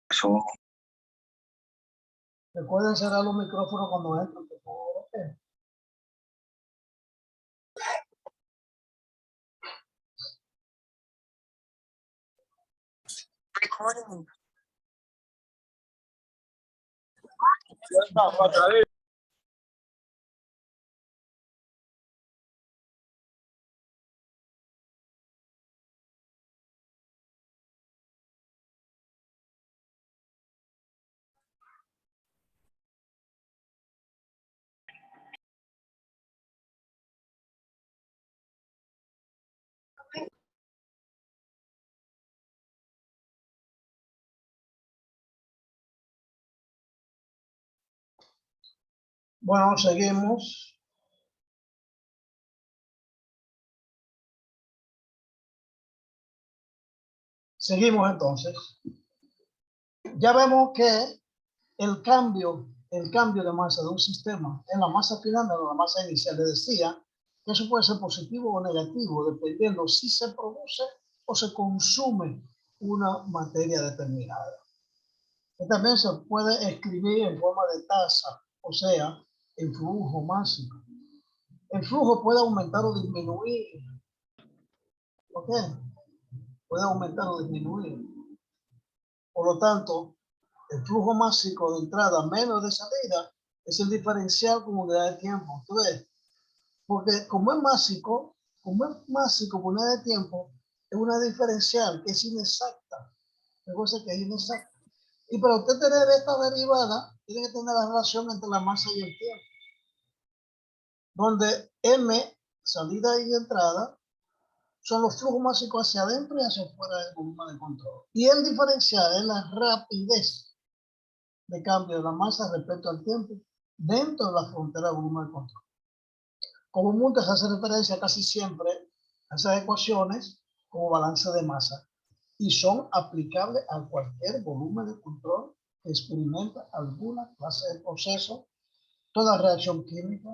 Eso. Recuerden cerrar los micrófonos cuando entran, por favor. Okay. Recording. Bueno, seguimos. Seguimos entonces. Ya vemos que el cambio de masa de un sistema en la masa final de la masa inicial. Le decía que eso puede ser positivo o negativo, dependiendo si se produce o se consume una materia determinada. Y también se puede escribir en forma de tasa, o sea, el flujo máximo. El flujo puede aumentar o disminuir. ¿Ok? Puede aumentar o disminuir. Por lo tanto, el flujo máximo de entrada menos de salida es el diferencial con unidad de tiempo. ¿Tú ves? Porque como es máximo con unidad de tiempo, es una diferencial que es inexacta. Es cosa que es inexacta. Y para usted tener esta derivada, tiene que tener la relación entre la masa y el tiempo. Donde M, salida y entrada, son los flujos máximos hacia adentro y hacia afuera del volumen de control. Y el diferencial es la rapidez de cambio de la masa respecto al tiempo dentro de la frontera del volumen de control. Comúnmente se hace referencia casi siempre a esas ecuaciones como balance de masa y son aplicables a cualquier volumen de control que experimenta alguna clase de proceso, toda reacción química,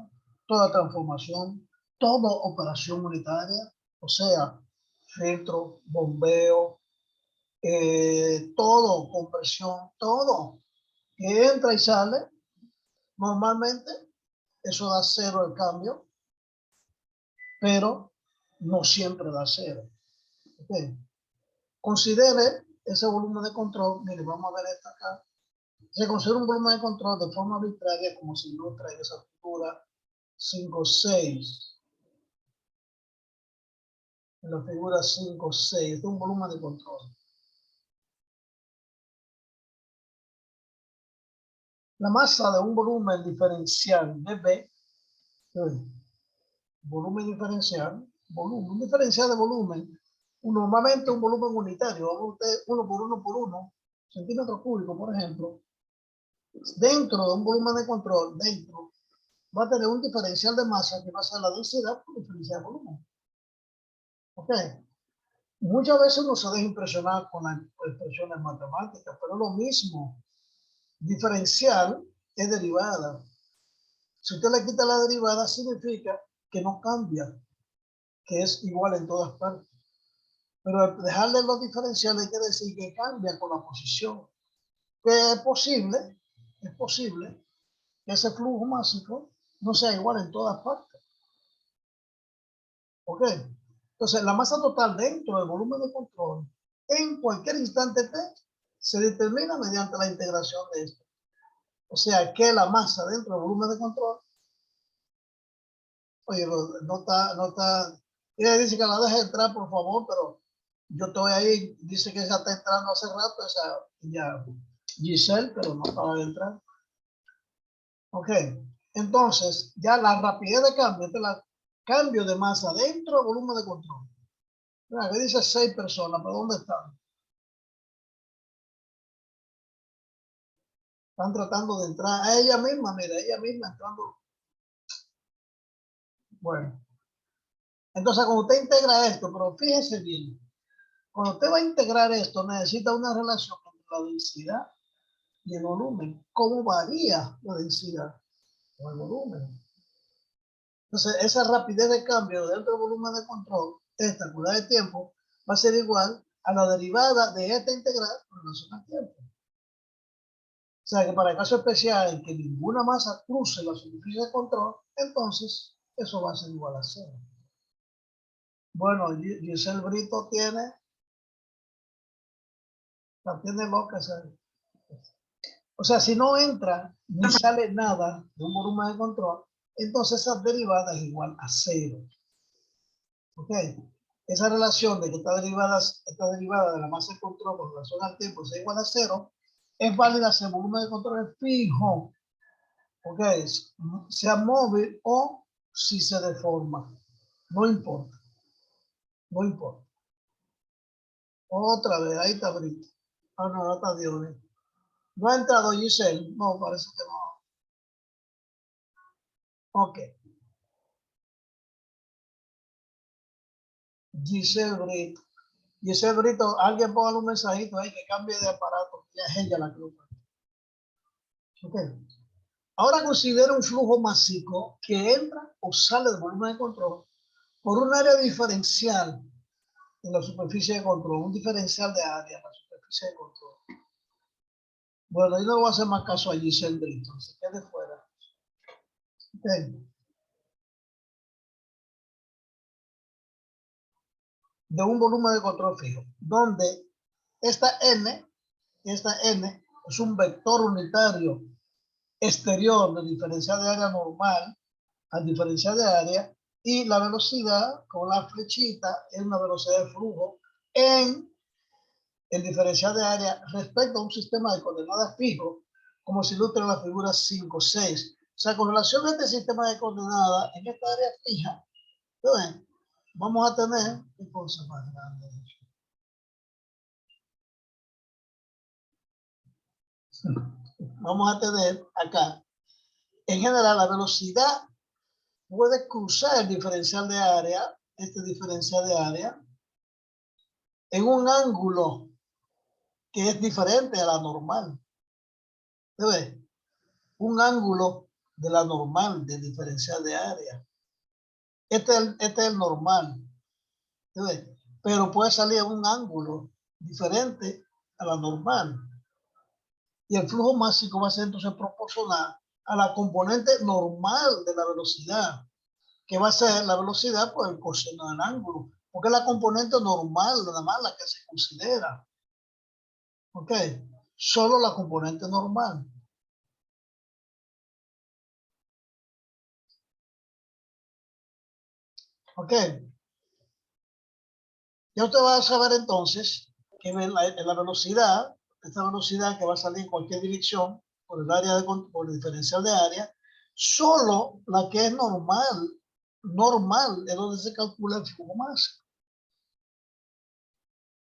toda transformación, toda operación unitaria, o sea, filtro, bombeo, todo, compresión, todo que entra y sale. Normalmente eso da cero el cambio, pero no siempre da cero. Okay. Considere ese volumen de control. Mire, vamos a ver esta acá. Se considera un volumen de control de forma arbitraria, como si no traiga esa figura 5,6. En la figura 5,6, es un volumen de control. La masa de un volumen diferencial de B, volumen diferencial, un diferencial de volumen, normalmente un volumen unitario, usted 1 por 1, centímetros cúbicos, por ejemplo, dentro de un volumen de control, dentro, va a tener un diferencial de masa que va a ser la densidad por diferencial de volumen. ¿Ok? Muchas veces uno se deja impresionar con las expresiones matemáticas, pero lo mismo. Diferencial es derivada. Si usted le quita la derivada, significa que no cambia, que es igual en todas partes. Pero dejarle los diferenciales quiere decir que cambia con la posición. Que es posible que ese flujo máximo no sea igual en todas partes. ¿Ok? Entonces, la masa total dentro del volumen de control en cualquier instante t se determina mediante la integración de esto. O sea, que la masa dentro del volumen de control, oye, no está, ella dice que la deje entrar, por favor, pero yo estoy ahí, dice que ya está entrando hace rato, esa, ya, Giselle, pero no acaba de entrar. Ok, entonces, ya la rapidez de cambio, cambio de masa dentro del volumen de control. Mira, que dice 6 personas, pero ¿dónde están? Están tratando de entrar a ella misma, mira, ella misma entrando. Bueno, entonces cuando usted integra esto, pero fíjese bien, cuando usted va a integrar esto, necesita una relación entre la densidad y el volumen. ¿Cómo varía la densidad o el volumen? Entonces, esa rapidez de cambio dentro del volumen de control, esta unidad de tiempo, va a ser igual a la derivada de esta integral con relación al tiempo. O sea que para el caso especial en que ninguna masa cruce la superficie de control, entonces eso va a ser igual a 0. Bueno, Giselle Brito la tiene loca. O sea, si no entra ni sale nada de un volumen de control, entonces esa derivada es igual a 0. ¿Ok? Esa relación de que esta derivada de la masa de control con relación al tiempo es igual a 0, es válida si el volumen de control es fijo. ¿Ok? Sea móvil o si se deforma. No importa. No importa. Otra vez, ahí está Brito. Ah, no, está Dionis. ¿No ha entrado Giselle? No, parece que no. Ok. Giselle Brito. Giselle Brito, alguien ponga un mensajito ahí que cambie de aparato. Ya es ella la que lo pone. Ok. Ahora considera un flujo masivo que entra o sale del volumen de control por un área diferencial en la superficie de control, un diferencial de área en la superficie de control. Bueno, yo no le voy a hacer más caso a Giselle Brito, se quede fuera. Okay. De un volumen de control fijo, donde esta n es un vector unitario exterior del diferencial de área normal al diferencial de área, y la velocidad con la flechita es una velocidad de flujo en el diferencial de área respecto a un sistema de coordenadas fijo, como se ilustra en la figura 5.6. O sea, con relación a este sistema de coordenadas en esta área fija, ¿ven? Vamos a tener ¿qué cosa más grande? Vamos a tener acá, en general, la velocidad puede cruzar el diferencial de área, este diferencial de área, en un ángulo que es diferente a la normal. ¿Ves? Un ángulo de la normal, del diferencial de área. Este es el normal. ¿Ves? Pero puede salir un ángulo diferente a la normal. Y el flujo máximo va a ser entonces proporcional a la componente normal de la velocidad, que va a ser la velocidad por el coseno del ángulo, porque es la componente normal, nada más la que se considera. ¿Ok? Solo la componente normal. ¿Ok? Ya usted va a saber entonces que la velocidad, esta velocidad que va a salir en cualquier dirección por el área por el diferencial de área, solo la que es normal es donde se calcula el flujo máximo.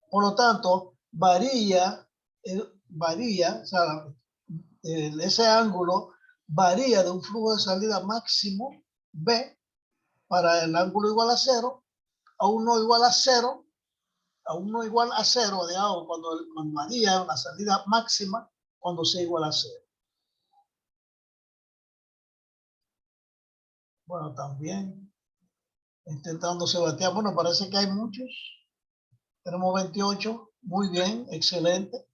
Por lo tanto, varía, o sea, ese ángulo varía de un flujo de salida máximo B para el ángulo igual a 0 a uno igual a 0, a 1 igual a 0, digamos, cuando varía la salida máxima cuando sea igual a 0. Bueno, también intentando Sebastián. Bueno, parece que hay muchos. Tenemos 28. Muy bien, excelente.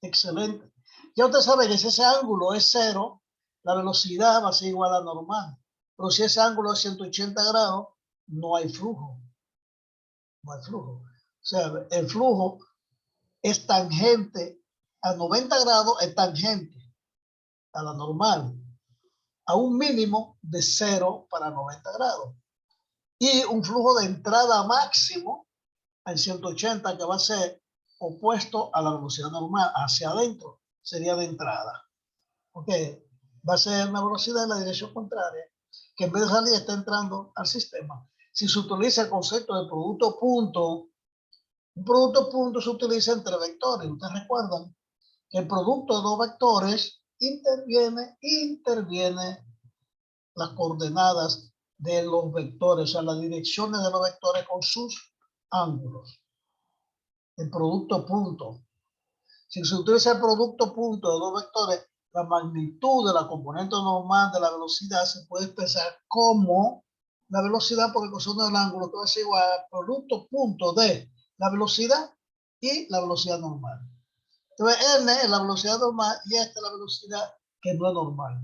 Excelente. Ya usted sabe que si ese ángulo es 0, la velocidad va a ser igual a normal. Pero si ese ángulo es 180 grados, no hay flujo. No hay flujo. O sea, el flujo es tangente a 90 grados, es tangente a la normal, a un mínimo de 0 para 90 grados. Y un flujo de entrada máximo en 180 que va a ser opuesto a la velocidad normal, hacia adentro, sería de entrada. ¿Ok? Va a ser una velocidad en la dirección contraria, que en vez de salir está entrando al sistema. Si se utiliza el concepto de producto punto, un producto punto se utiliza entre vectores. Ustedes recuerdan que el producto de dos vectores interviene las coordenadas de los vectores, o sea, las direcciones de los vectores con sus ángulos. El producto punto. Si se utiliza el producto punto de dos vectores, la magnitud de la componente normal de la velocidad se puede expresar como la velocidad por el coseno del ángulo, que va a ser igual al producto punto de la velocidad y la velocidad normal. Entonces, n es la velocidad normal y esta es la velocidad que no es normal.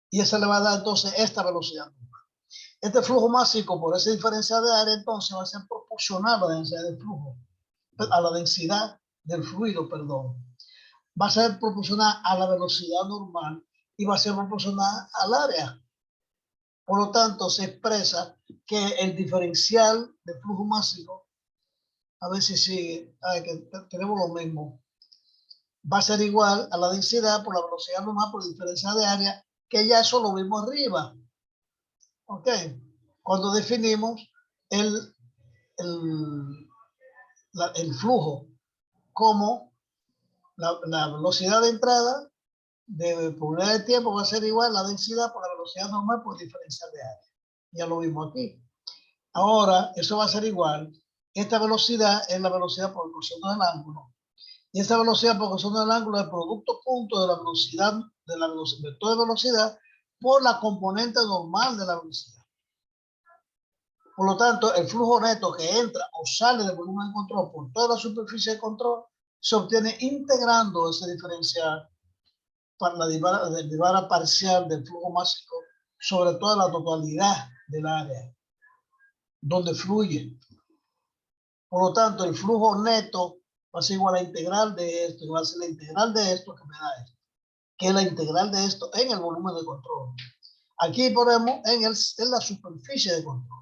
Y esa le va a dar entonces esta velocidad normal. Este flujo másico por esa diferencia de área entonces va a ser proporcional a la densidad del flujo, a la densidad del fluido, perdón. Va a ser proporcional a la velocidad normal y va a ser proporcional al área. Por lo tanto, se expresa que el diferencial de flujo másico, a ver si sigue, que tenemos lo mismo, va a ser igual a la densidad por la velocidad normal por diferencia de área, que ya eso lo vimos arriba. ¿Ok? Cuando definimos el, el flujo como la velocidad de entrada de unidad de tiempo va a ser igual a la densidad por la velocidad normal por diferencia de área. Ya lo vimos aquí. Ahora, eso va a ser igual. Esta velocidad es la velocidad por coseno del ángulo. Y esta velocidad por coseno del ángulo es el producto punto de la velocidad, vector de velocidad por la componente normal de la velocidad. Por lo tanto, el flujo neto que entra o sale del volumen de control por toda la superficie de control se obtiene integrando ese diferencial para la derivada parcial del flujo másico sobre toda la totalidad del área donde fluye. Por lo tanto, el flujo neto va a ser igual a la integral de esto, y va a ser la integral de esto que me da esto, que es la integral de esto en el volumen de control. Aquí ponemos en la superficie de control.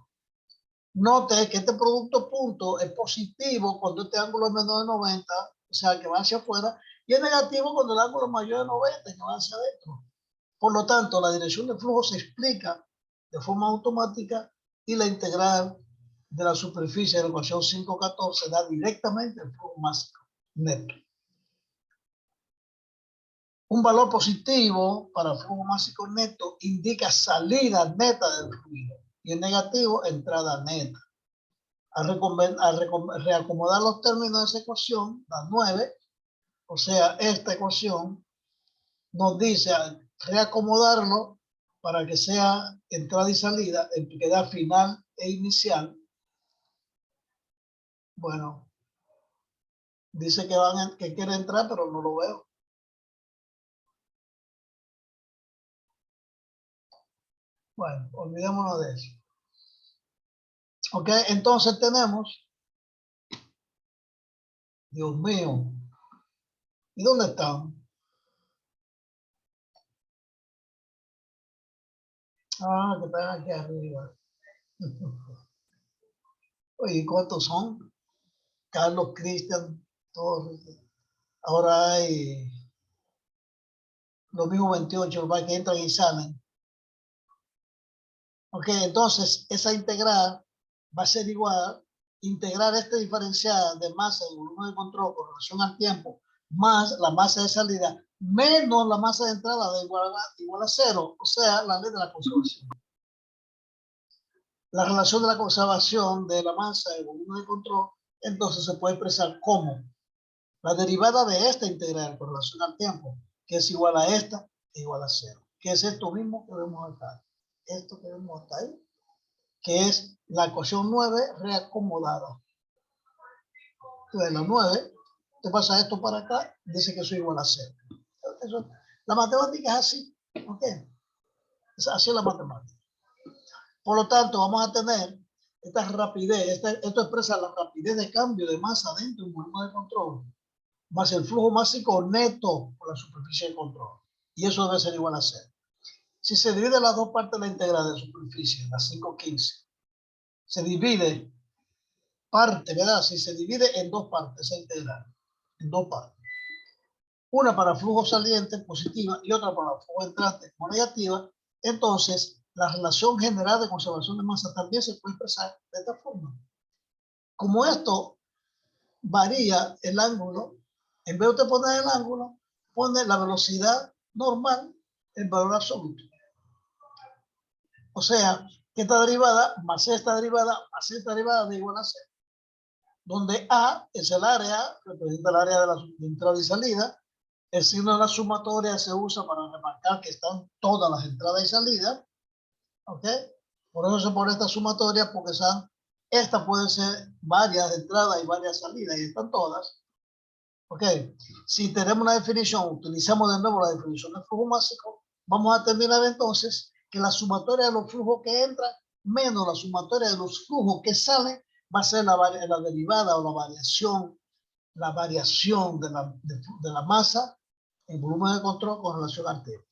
Note que este producto punto es positivo cuando este ángulo es menor de 90, o sea, que va hacia afuera, y es negativo cuando el ángulo es mayor de 90, que va hacia adentro. Por lo tanto, la dirección de flujo se explica de forma automática y la integral de la superficie de la ecuación 514 da directamente el flujo másico neto. Un valor positivo para el flujo másico neto indica salida neta del fluido y el negativo entrada neta. Al reacomodar los términos de esa ecuación, da 9, o sea, esta ecuación nos dice reacomodarlo para que sea entrada y salida, en que da final e inicial. Bueno, dice que quiere entrar, pero no lo veo. Bueno, olvidémonos de eso. Ok, entonces tenemos, Dios mío, ¿y dónde están? Ah, que están aquí arriba. Oye, ¿cuántos son? Carlos, Cristian, Torres. Ahora hay los mismos 28, que entran y salen. Ok, entonces esa integral va a ser igual, integrar este diferencial de masa de volumen de control con relación al tiempo, más la masa de salida, menos la masa de entrada de igual a 0, o sea, la ley de la conservación. La relación de la conservación de la masa de volumen de control, entonces se puede expresar como la derivada de esta integral con relación al tiempo, que es igual a esta, igual a 0, que es esto mismo que vemos acá. Esto que vemos acá ahí, que es la ecuación 9 reacomodada. Entonces, la 9, te pasa esto para acá, dice que eso es igual a 0. Eso, la matemática es así, ¿ok? Así es la matemática. Por lo tanto, vamos a tener esta rapidez, esto expresa la rapidez de cambio de masa dentro de un volumen de control, más el flujo másico neto por la superficie de control. Y eso debe ser igual a 0. Si se divide las dos partes de la integral de superficie, las 515, se divide parte, ¿verdad? Si se divide en dos partes, esa integral, en dos partes. Una para flujo saliente positiva y otra para flujo entrante como negativa, entonces la relación general de conservación de masa también se puede expresar de esta forma. Como esto varía el ángulo, en vez de usted poner el ángulo, pone la velocidad normal en valor absoluto. O sea, que esta derivada más esta derivada más esta derivada de igual a 0. Donde A es el área, representa el área de la entrada y salida. El signo de la sumatoria se usa para remarcar que están todas las entradas y salidas. ¿Ok? Por eso se pone esta sumatoria, porque están Esta puede ser varias entradas y varias salidas, y están todas. Ok, si tenemos una definición, utilizamos de nuevo la definición de flujo másico, vamos a terminar entonces que la sumatoria de los flujos que entran menos la sumatoria de los flujos que salen va a ser la derivada o la variación de la masa en volumen de control con relación al tiempo.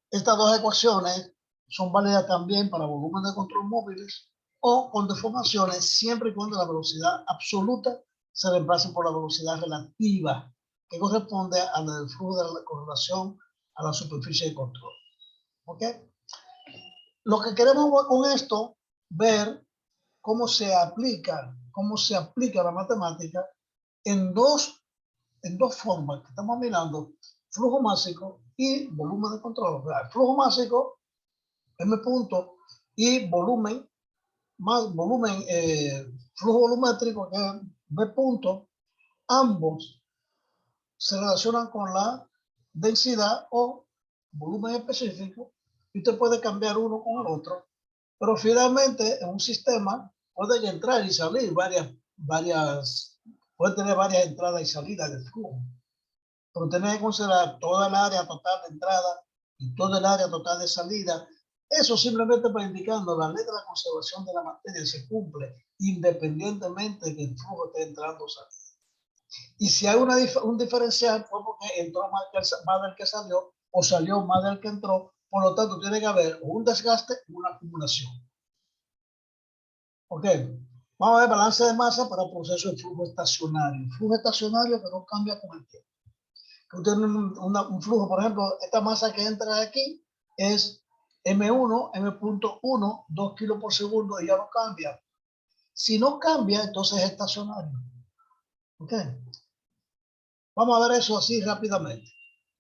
Estas dos ecuaciones son válidas también para volumen de control móviles o con deformaciones siempre y cuando la velocidad absoluta se reemplace por la velocidad relativa que corresponde a la del flujo con relación a la superficie de control. ¿Ok? Lo que queremos con esto, ver cómo se aplica la matemática en dos formas que estamos mirando, flujo másico y volumen de control. O sea, flujo másico, M punto, y volumen, flujo volumétrico, que es B punto, ambos se relacionan con la densidad o volumen específico, y usted puede cambiar uno con el otro, pero finalmente en un sistema puede entrar y salir puede tener varias entradas y salidas del flujo, pero tiene que considerar toda el área total de entrada y todo el área total de salida. Eso simplemente para indicando la ley de la conservación de la materia se cumple independientemente de que el flujo esté entrando o saliendo. Y si hay un diferencial, fue porque entró más del que salió o salió más del que entró. Por lo tanto, tiene que haber un desgaste o una acumulación. Ok, vamos a ver balance de masa para el proceso de flujo estacionario. Flujo estacionario que no cambia con el tiempo. Que usted tiene un flujo, por ejemplo, esta masa que entra aquí es M1, M.1, 2 kilos por segundo y ya no cambia. Si no cambia, entonces es estacionario. Ok. Vamos a ver eso así rápidamente.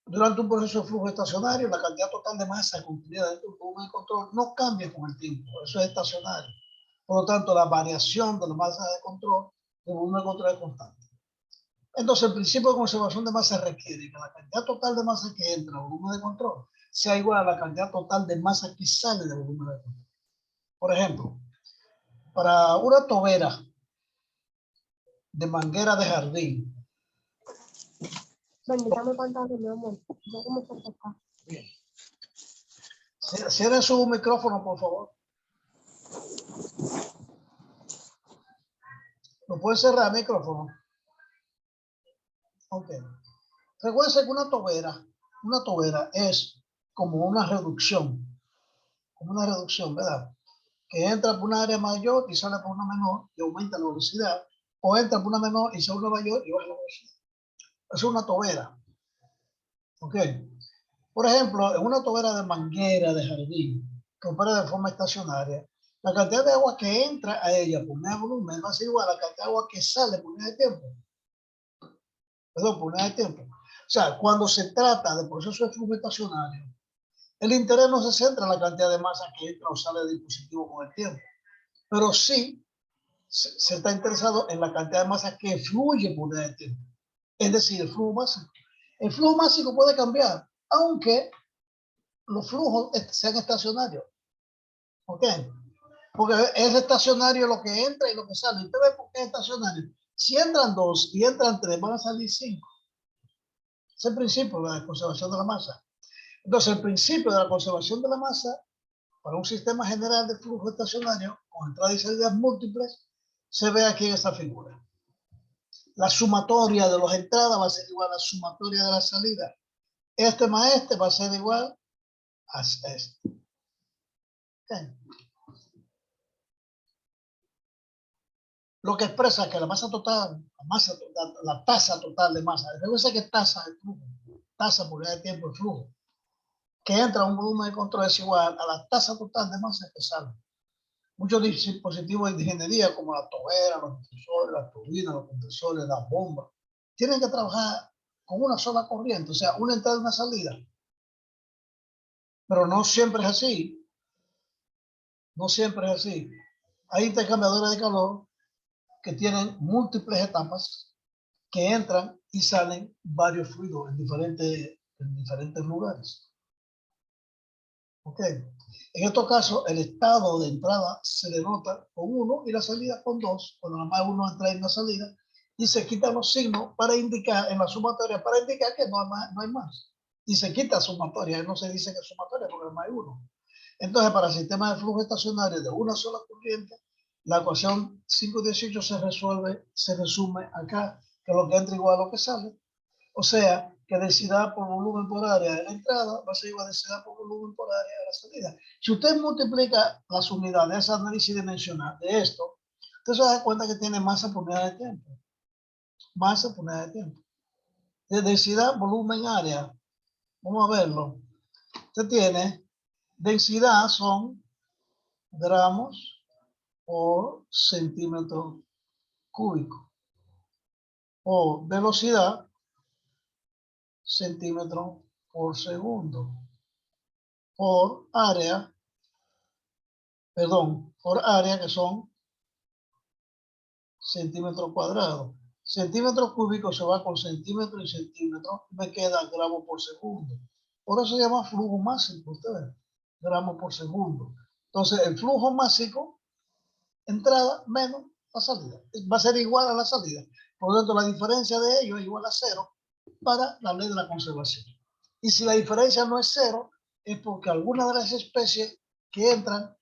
Durante un proceso de flujo estacionario, la cantidad total de masa contenida dentro del volumen de control no cambia con el tiempo. Eso es estacionario. Por lo tanto, la variación de la masa de control, del volumen de control es constante. Entonces, el principio de conservación de masa requiere que la cantidad total de masa que entra al volumen de control sea igual a la cantidad total de masa que sale del volumen de control. Por ejemplo, para una tobera de manguera de jardín, Permítame contarle, mi amor. Ya como se toca. cierren su micrófono, por favor. ¿Lo pueden cerrar el micrófono? Ok. Recuerden que una tobera es como una reducción, ¿verdad? Que entra por una área mayor y sale por una menor y aumenta la velocidad, o entra por una menor y sale una mayor y baja la velocidad. Es una tobera. Ok. Por ejemplo, en una tobera de manguera de jardín que opera de forma estacionaria, la cantidad de agua que entra a ella por medio volumen va a ser igual a la cantidad de agua que sale por medio de tiempo. Perdón, por medio de tiempo. O sea, cuando se trata de proceso de flujo estacionario, el interés no se centra en la cantidad de masa que entra o sale del dispositivo con el tiempo, pero sí se está interesado en la cantidad de masa que fluye por medio del tiempo. Es decir, el flujo másico. El flujo másico puede cambiar, aunque los flujos sean estacionarios. ¿Ok? Porque es estacionario lo que entra y lo que sale. ¿Usted ve por qué es estacionario? Si entran 2 y entran 3, van a salir 5. Es el principio de la conservación de la masa. Entonces, el principio de la conservación de la masa para un sistema general de flujo estacionario con entradas y salidas múltiples se ve aquí en esta figura. La sumatoria de las entradas va a ser igual a la sumatoria de la salida. Este más este va a ser igual a este. Okay. Lo que expresa que la masa total, la tasa total de masa, recuerda que tasa de flujo, tasa por unidad de tiempo de flujo, que entra a un volumen de control es igual a la tasa total de masa que sale. Muchos dispositivos de ingeniería como la tobera, los difusores, las turbinas, los compresores, las bombas, tienen que trabajar con una sola corriente, o sea, una entrada y una salida. Pero no siempre es así. No siempre es así. Hay intercambiadores de calor que tienen múltiples etapas que entran y salen varios fluidos en diferentes lugares. ¿Ok? En estos casos, el estado de entrada se denota con 1 y la salida con 2, cuando nada más uno entra y una salida, y se quitan los signos para indicar, en la sumatoria, para indicar que no hay más. Y se quita sumatoria, no se dice que es sumatoria porque no hay uno. Entonces, para el sistema de flujo estacionario de una sola corriente, la ecuación 518 se resume acá, que lo que entra igual a lo que sale. O sea, que densidad por volumen por área de la entrada va a ser igual a densidad por volumen por área de la salida. Si usted multiplica las unidades, esa análisis dimensional de esto, usted se da cuenta que tiene masa por unidad de tiempo. Masa por unidad de tiempo. De densidad, volumen, área. Vamos a verlo. Usted tiene densidad son gramos por centímetro cúbico. O velocidad, centímetro por segundo. Por área, por área que son centímetros cuadrados. Centímetro cúbico se va con centímetro y centímetro, me queda gramo por segundo. Por eso se llama flujo másico, ustedes, gramos por segundo. Entonces, el flujo másico, entrada menos la salida, va a ser igual a la salida. Por lo tanto, la diferencia de ellos es igual a 0 para la ley de la conservación. Y si la diferencia no es 0, es porque alguna de las especies que entran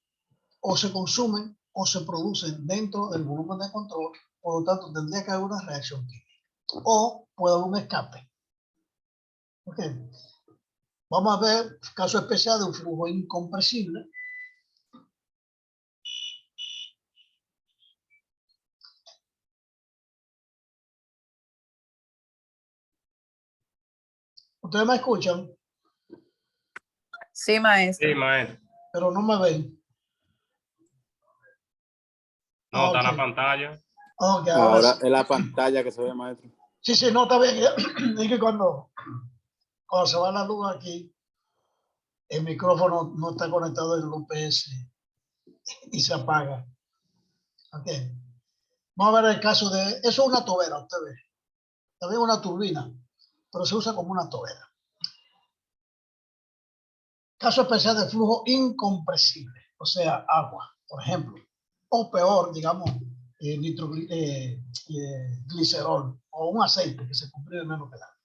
o se consumen o se producen dentro del volumen de control, por lo tanto tendría que haber una reacción química o puede haber un escape. Okay. Vamos a ver caso especial de un flujo incompresible. Ustedes me escuchan, Sí, maestro. Sí, maestro. pero no me ven. No, está en la Ok. pantalla. Ok, Ahora sí. es la pantalla que se ve, maestro. Sí, no, está bien. Es que cuando se va la luz aquí, el micrófono no está conectado en el UPS y se apaga. Ok. Vamos a ver el caso de... Eso es una tobera, usted ve. También una turbina, pero se usa como una tobera. Caso especial de flujo incompresible, o sea, agua, por ejemplo. O peor, digamos, glicerol o un aceite que se comprime menos que el agua.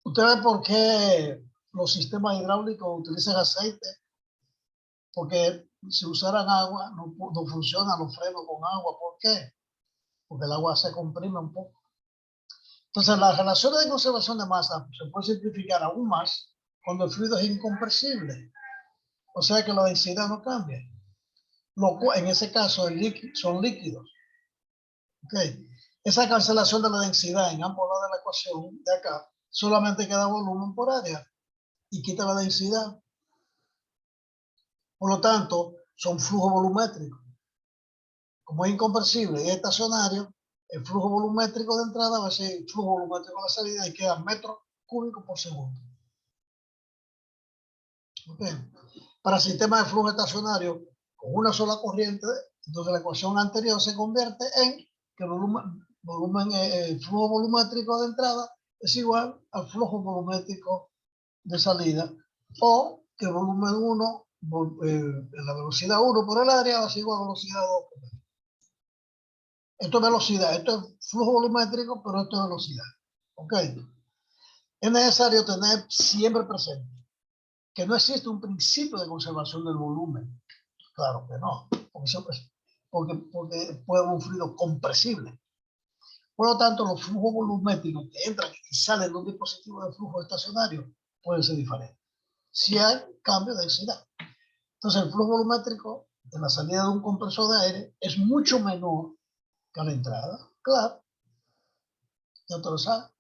¿Usted ve por qué los sistemas hidráulicos utilizan aceite? Porque si usaran agua, no funcionan los frenos con agua. ¿Por qué? Porque el agua se comprime un poco. Entonces, las relaciones de conservación de masa se puede simplificar aún más cuando el fluido es incompresible. O sea que la densidad no cambia. Lo cual, en ese caso, son líquidos. Okay. Esa cancelación de la densidad en ambos lados de la ecuación de acá solamente queda volumen por área y quita la densidad. Por lo tanto, son flujos volumétricos. Como es incompresible y es estacionario, el flujo volumétrico de entrada va a ser el flujo volumétrico de la salida y queda metros cúbicos por segundo. Okay. Para sistemas de flujo estacionario con una sola corriente, entonces la ecuación anterior se convierte en que el flujo volumétrico de entrada es igual al flujo volumétrico de salida, o que el volumen 1, la velocidad 1 por el área va a ser igual a velocidad 2. Esto es velocidad, esto es flujo volumétrico, pero esto es velocidad. ¿Ok? Es necesario tener siempre presente que no existe un principio de conservación del volumen. Claro que no, porque puede haber un fluido compresible. Por lo tanto, los flujos volumétricos que entran y salen de un dispositivo de flujo estacionario pueden ser diferentes. Si hay cambio de densidad. Entonces, el flujo volumétrico de la salida de un compresor de aire es mucho menor que a la entrada. Claro, ya te lo sabes.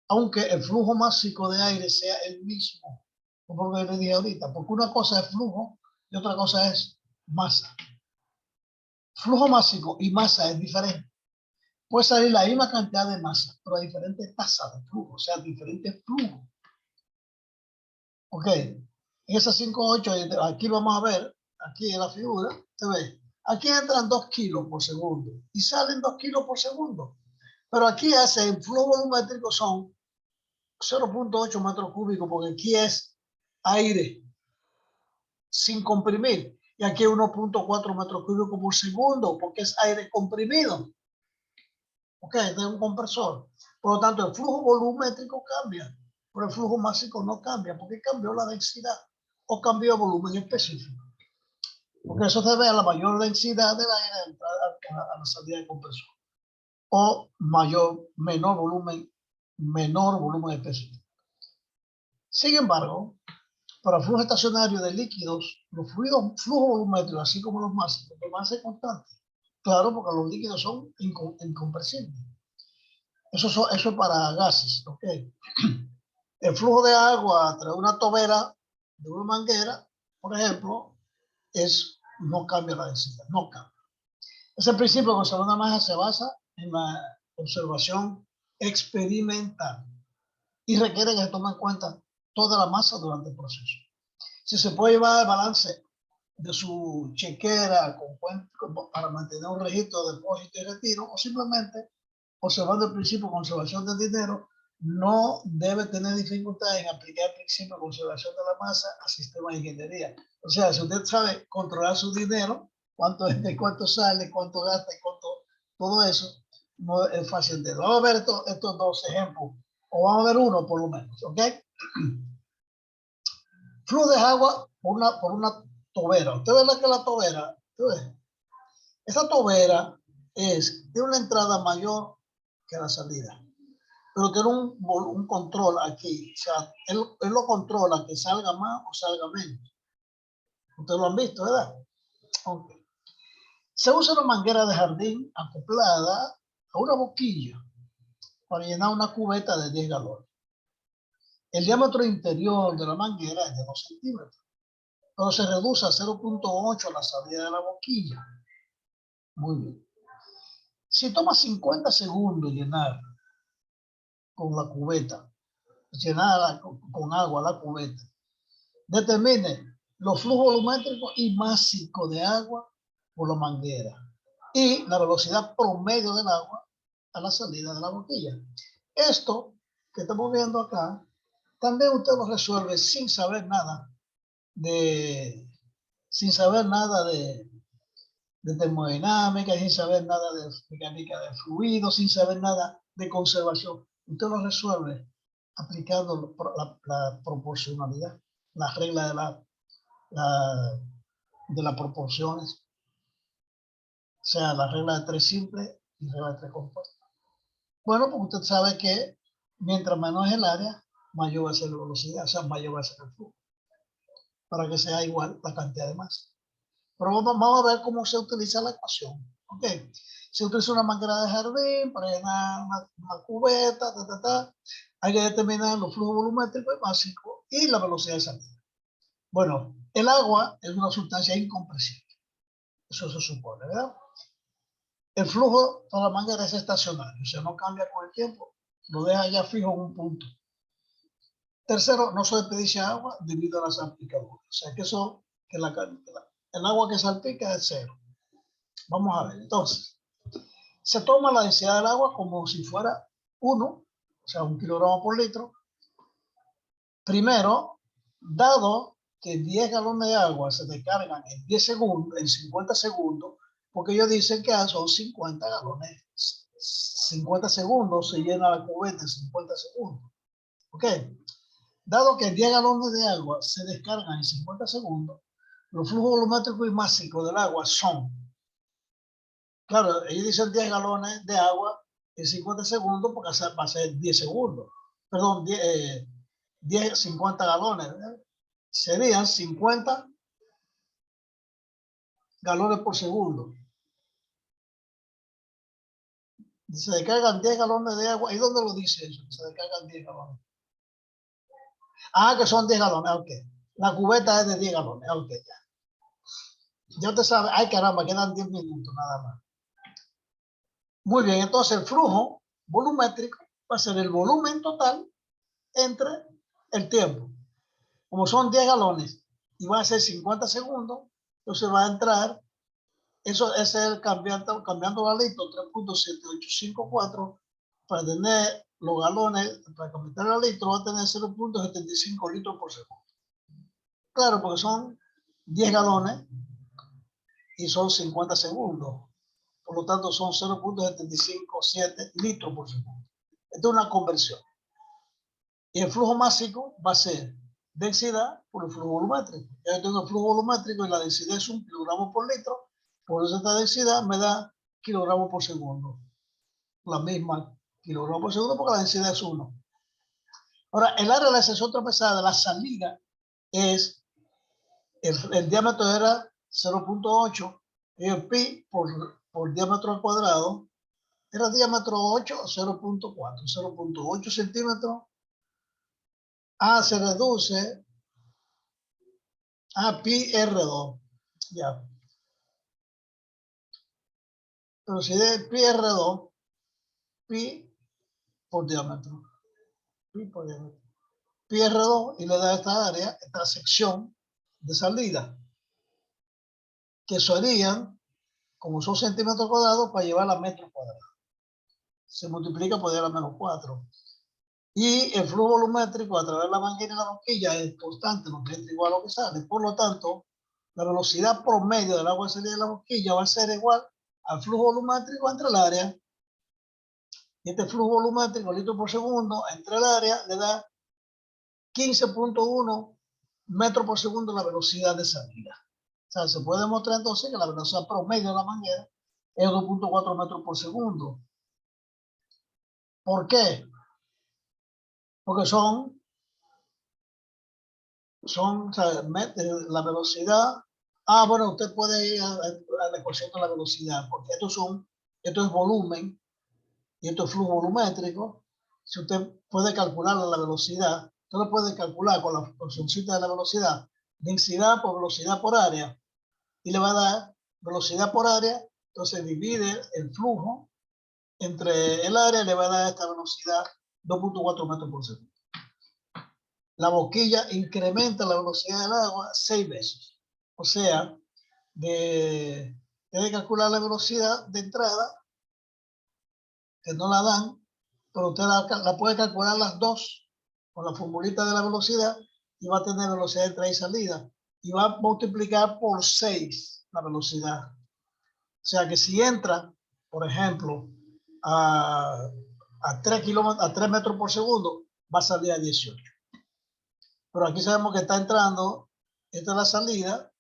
Aunque el flujo másico de aire sea el mismo, como le dije ahorita, porque una cosa es flujo y otra cosa es masa. Flujo másico y masa es diferente. Puede salir la misma cantidad de masa, pero a diferentes tasas de flujo, o sea, diferentes flujos. Ok, en esas 5.8, aquí vamos a ver, aquí en la figura, se ve, aquí entran 2 kilos por segundo y salen 2 kilos por segundo. Pero aquí el flujo volumétrico son 0.8 metros cúbicos, porque aquí es aire sin comprimir. Y aquí 1.4 metros cúbicos por segundo, porque es aire comprimido. Ok, este es un compresor. Por lo tanto, el flujo volumétrico cambia, pero el flujo másico no cambia, porque cambió la densidad o cambió el volumen específico. Porque eso se debe a la mayor densidad del aire de entrada a la salida del compresor. O menor volumen específico. Sin embargo, para flujo estacionario de líquidos, los flujos volumétricos, así como los másicos, van a ser constantes. Claro, porque los líquidos son incompresibles. Eso es para gases, ¿ok? El flujo de agua a través de una tobera, de una manguera, por ejemplo, no cambia la densidad, no cambia. Ese principio de conservar una masa se basa en la observación experimental y requiere que se tome en cuenta toda la masa durante el proceso. Si se puede llevar el balance de su chequera para mantener un registro de depósito y retiro, o simplemente observando el principio de conservación del dinero, no debe tener dificultad en aplicar el principio de conservación de la masa al sistema de ingeniería. O sea, si usted sabe controlar su dinero, cuánto entra, cuánto sale, cuánto gasta y cuánto, todo eso, no es fácil de. Vamos a ver estos dos ejemplos, o vamos a ver uno por lo menos, ¿ok? Flujo de agua por una tobera. Usted ve que la tobera, esa tobera tiene una entrada mayor que la salida, pero tiene un control aquí. O sea, él lo controla que salga más o salga menos. Ustedes lo han visto, ¿verdad? Okay. Se usa una manguera de jardín acoplada a una boquilla para llenar una cubeta de 10 galones. El diámetro interior de la manguera es de 2 centímetros, pero se reduce a 0.8 a la salida de la boquilla. Muy bien. Si toma 50 segundos llenar con la cubeta, llenar con agua la cubeta, determine los flujos volumétricos y másicos de agua por la manguera y la velocidad promedio del agua a la salida de la boquilla. Esto que estamos viendo acá, también usted lo resuelve sin saber nada de termodinámica, sin saber nada de mecánica de fluidos, sin saber nada de conservación. Usted lo resuelve aplicando la proporcionalidad, la regla de las proporciones, o sea, la regla de 3 simple y la regla de 3 compuesta. Bueno, porque usted sabe que mientras menor es el área, mayor va a ser la velocidad, o sea, mayor va a ser el flujo, para que sea igual la cantidad de masa. Pero vamos a ver cómo se utiliza la ecuación. ¿Ok? Se utiliza una manguera de jardín para llenar una cubeta, hay que determinar los flujos volumétricos y básicos y la velocidad de salida. Bueno, el agua es una sustancia incompresible. Eso se supone, ¿verdad? El flujo de la manguera es estacionario, o sea, no cambia con el tiempo, lo deja ya fijo en un punto. Tercero, no se desperdicia agua debido a la salpicadura. O sea, que el agua que salpica es 0. Vamos a ver, entonces, se toma la densidad del agua como si fuera 1, o sea, 1 kilogramo por litro. Primero, dado que 10 galones de agua se descargan en 10 segundos, en 50 segundos, porque ellos dicen que son 50 galones, 50 segundos se llena la cubeta en 50 segundos. ¿Ok? Dado que 10 galones de agua se descargan en 50 segundos, los flujos volumétricos y másicos del agua son, claro, ellos dicen 10 galones de agua en 50 segundos porque va a ser 10 segundos. Perdón, 50 galones. Serían 50 galones por segundo. Se descargan 10 galones de agua. ¿Y dónde lo dice eso? Se descargan 10 galones. Ah, que son 10 galones. Ok. La cubeta es de 10 galones. Ok, ya. Ya usted sabe. Ay, caramba, quedan 10 minutos nada más. Muy bien, entonces el flujo volumétrico va a ser el volumen total entre el tiempo. Como son 10 galones y va a ser 50 segundos, entonces va a entrar, eso es el cambiando la litro 3.7854 para tener los galones, para convertir a litro va a tener 0.75 litros por segundo. Claro, porque son 10 galones y son 50 segundos. Por lo tanto, son 0.757 litros por segundo. Esto es una conversión. Y el flujo másico va a ser densidad por el flujo volumétrico. Ya yo tengo el flujo volumétrico y la densidad es 1 kilogramo por litro. Por eso esta densidad me da kilogramos por segundo. La misma kilogramos por segundo porque la densidad es 1. Ahora, el área de la sección trapezada, la salida es, el diámetro era 0.8, el pi por diámetro al cuadrado, era diámetro 8, 0.4, 0.8 centímetros. A se reduce a pi R2. Ya. Pero si de pi R2, pi por diámetro. Pi por diámetro. Pi R2 y le da esta área, esta sección de salida, que serían, como son centímetros cuadrados, para llevarla a metros cuadrados. Se multiplica por 10 a la menos 4. Y el flujo volumétrico a través de la manguera y la boquilla es constante, lo que entra igual a lo que sale. Por lo tanto, la velocidad promedio del agua que sale de la boquilla va a ser igual al flujo volumétrico entre el área. Y este flujo volumétrico, litros por segundo, entre el área, le da 15.1 metros por segundo la velocidad de salida. O sea, se puede demostrar entonces que la velocidad promedio de la manguera es 2.4 metros por segundo. ¿Por qué? Porque son o sea, la velocidad. Ah, bueno, usted puede ir a la ecuación de la velocidad, porque esto es volumen y esto es flujo volumétrico. Si usted puede calcular la velocidad, usted lo puede calcular con la funcióncita de la velocidad, densidad por velocidad por área, y le va a dar velocidad por área, entonces divide el flujo entre el área y le va a dar esta velocidad 2.4 metros por segundo. La boquilla incrementa la velocidad del agua 6 veces. O sea, tiene que calcular la velocidad de entrada, que no la dan, pero usted la puede calcular las dos con la formulita de la velocidad y va a tener velocidad de entrada y salida. Y va a multiplicar por 6 la velocidad. O sea que si entra, por ejemplo, a 3 metros por segundo, va a salir a 18. Pero aquí sabemos que está entrando, esta es la salida,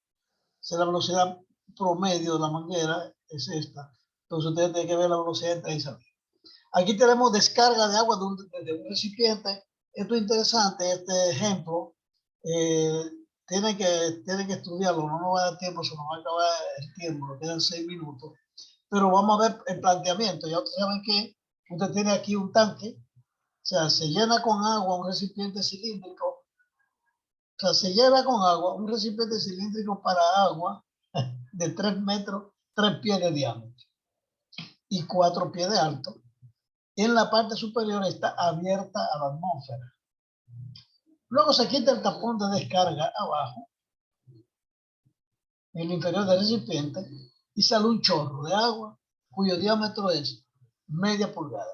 si la velocidad promedio de la manguera es esta. Entonces ustedes tienen que ver la velocidad de entrada y salida. Aquí tenemos descarga de agua de un recipiente. Esto es interesante, este ejemplo. Tienen que estudiarlo, no nos va a dar tiempo, se nos va a acabar el tiempo, nos quedan 6 minutos. Pero vamos a ver el planteamiento. Ya ustedes saben que usted tiene aquí un tanque, o sea, se llena con agua un recipiente cilíndrico. O sea, se llena con agua un recipiente cilíndrico para agua de 3 metros, 3 pies de diámetro y 4 pies de alto. En la parte superior está abierta a la atmósfera. Luego se quita el tapón de descarga abajo, en el inferior del recipiente, y sale un chorro de agua cuyo diámetro es media pulgada.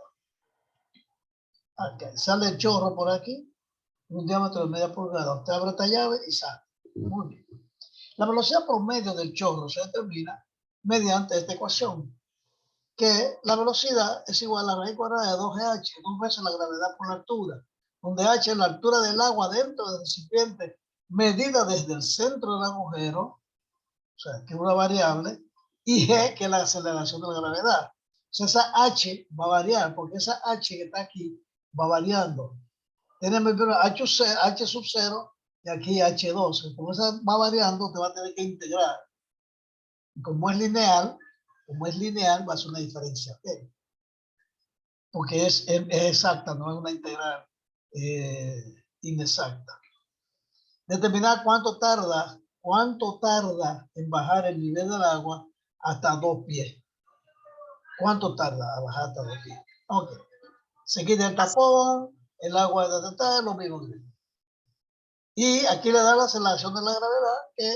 Okay. Sale el chorro por aquí, un diámetro de media pulgada. Usted abre esta llave y sale. Muy bien. La velocidad promedio del chorro se determina mediante esta ecuación, que la velocidad es igual a la raíz cuadrada de 2GH, 2 veces la gravedad por la altura, donde H es la altura del agua dentro del recipiente, medida desde el centro del agujero, o sea, que es una variable, y G, que es la aceleración de la gravedad. O sea, esa H va a variar, porque esa H que está aquí va variando. Tenemos H sub 0 y aquí H12. Como esa va variando, te va a tener que integrar. Y como es lineal, va a ser una diferencia. ¿Okay? Porque es exacta, no es una integral inexacta. Determinar cuánto tarda en bajar el nivel del agua hasta 2 pies. ¿Cuánto tarda a bajar hasta 2 pies? Ok. Se quita el tapón, el agua de lo mismo. Y aquí le da la aceleración de la gravedad, que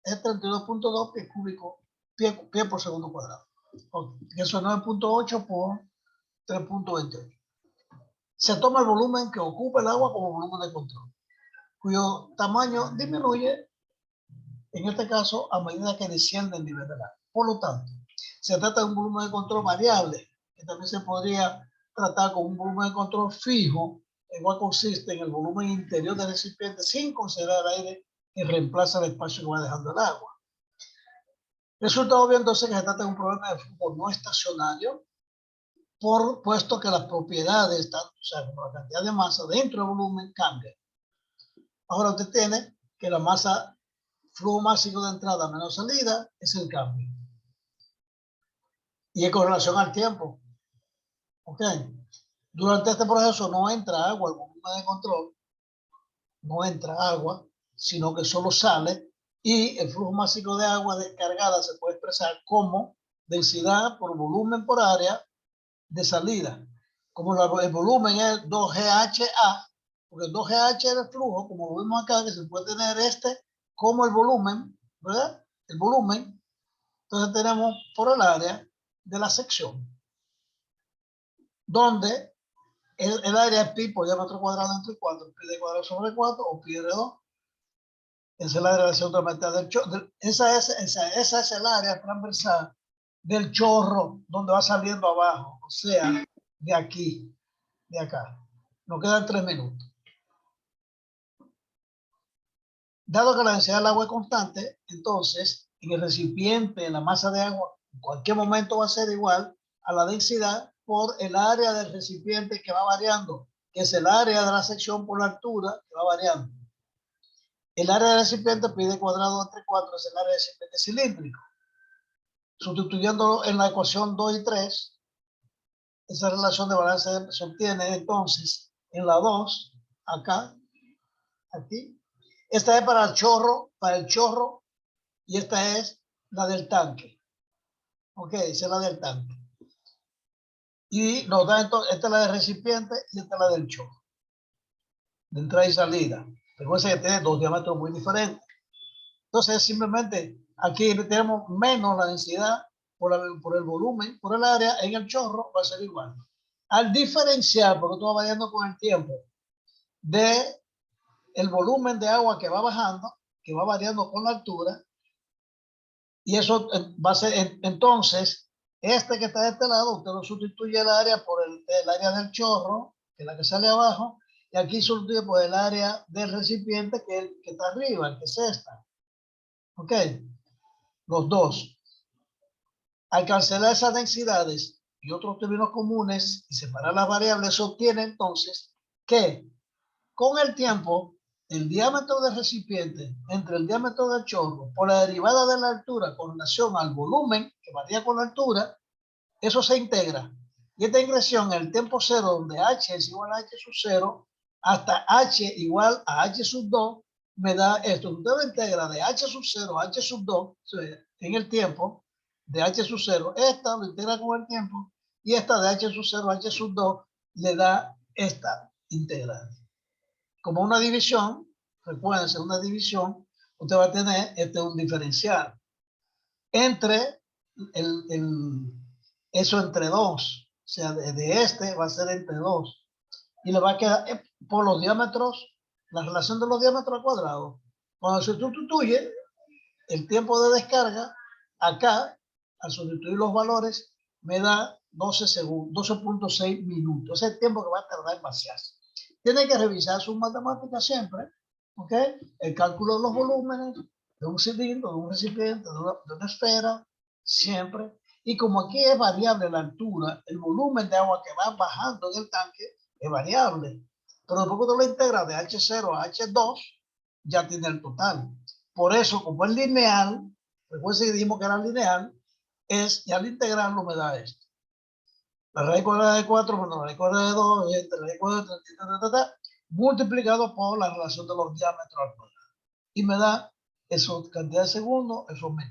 es 32.2 pies cúbicos, pie por segundo cuadrado. Okay. Eso es 9.8 por 3.28. Se toma el volumen que ocupa el agua como volumen de control. cuyo tamaño disminuye, en este caso, a medida que desciende el nivel del agua. Por lo tanto, se trata de un volumen de control variable, que también se podría tratar con un volumen de control fijo, el cual consiste en el volumen interior del recipiente sin considerar el aire que reemplaza el espacio que va dejando el agua. Resulta obvio entonces que se trata de un problema de flujo no estacionario, puesto que las propiedades, o sea, como la cantidad de masa dentro del volumen cambia. Ahora usted tiene que la masa, flujo máximo de entrada menos salida, es el cambio. Y es con relación al tiempo. ¿Ok? Durante este proceso no entra agua al volumen de control, no entra agua, sino que solo sale, y el flujo máximo de agua descargada se puede expresar como densidad por volumen por área de salida. Como el volumen es 2GHA, porque 2GH es el flujo, como lo vemos acá, que se puede tener como el volumen, ¿verdad? El volumen. Entonces tenemos por el área de la sección, donde el área es pi por diámetro cuadrado entre 4, pi de cuadrado sobre 4 o pi de 2. Esa es el área de la segunda mitad del chorro. Esa es el área transversal del chorro donde va saliendo abajo, o sea, de aquí, de acá. Nos quedan 3 minutos. Dado que la densidad del agua es constante, entonces en el recipiente la masa de agua en cualquier momento va a ser igual a la densidad por el área del recipiente que va variando, que es el área de la sección por la altura que va variando. El área del recipiente pi de cuadrado entre 4 es el área del recipiente cilíndrico. Sustituyéndolo en la ecuación 2 y 3, esa relación de balance se obtiene entonces en la 2, acá, aquí. Esta es para el chorro, y esta es la del tanque. Ok, esa es la del tanque. Y nos da entonces, esta es la del recipiente y esta es la del chorro. De entrada y salida. Recuerden que tiene dos diámetros muy diferentes. Entonces, simplemente aquí tenemos menos la densidad por el volumen, por el área, en el chorro va a ser igual. Al diferenciar, porque esto va variando con el tiempo, de el volumen de agua que va bajando, que va variando con la altura, y eso va a ser, entonces, este que está de este lado, usted lo sustituye el área por el área del chorro, que es la que sale abajo, y aquí sustituye por el área del recipiente, que está arriba, el que es esta. Ok, los dos. Al cancelar esas densidades y otros términos comunes y separar las variables, se obtiene entonces que con el tiempo el diámetro del recipiente entre el diámetro del chorro por la derivada de la altura con relación al volumen que varía con la altura, eso se integra. Y esta ingresión en el tiempo cero, donde h es igual a h sub 0, hasta h igual a h sub 2, me da esto. Usted lo integra de h sub 0 a h sub 2 en el tiempo, de h sub 0, esta lo integra con el tiempo, y esta de h sub 0 a h sub 2 le da esta integral. Como una división, recuérdense, una división, usted va a tener un diferencial entre eso entre 2. O sea, de este va a ser entre 2. Y le va a quedar por los diámetros, la relación de los diámetros al cuadrado. Cuando se sustituye el tiempo de descarga, acá, al sustituir los valores, me da 12 segundos, 12.6 minutos. Ese es el tiempo que va a tardar en vaciarse. Tiene que revisar sus matemáticas siempre, ¿ok? El cálculo de los volúmenes de un cilindro, de un recipiente, de una esfera, siempre. Y como aquí es variable la altura, el volumen de agua que va bajando en el tanque es variable. Pero después cuando lo integra de H0 a H2, ya tiene el total. Por eso, como es lineal, después si dijimos que era lineal, y al integrarlo me da esto. La raíz cuadrada de 4, bueno, la raíz cuadrada de 2, la raíz cuadrada de multiplicado por la relación de los diámetros al cuadrado. Y me da esa cantidad de segundos, esos metros.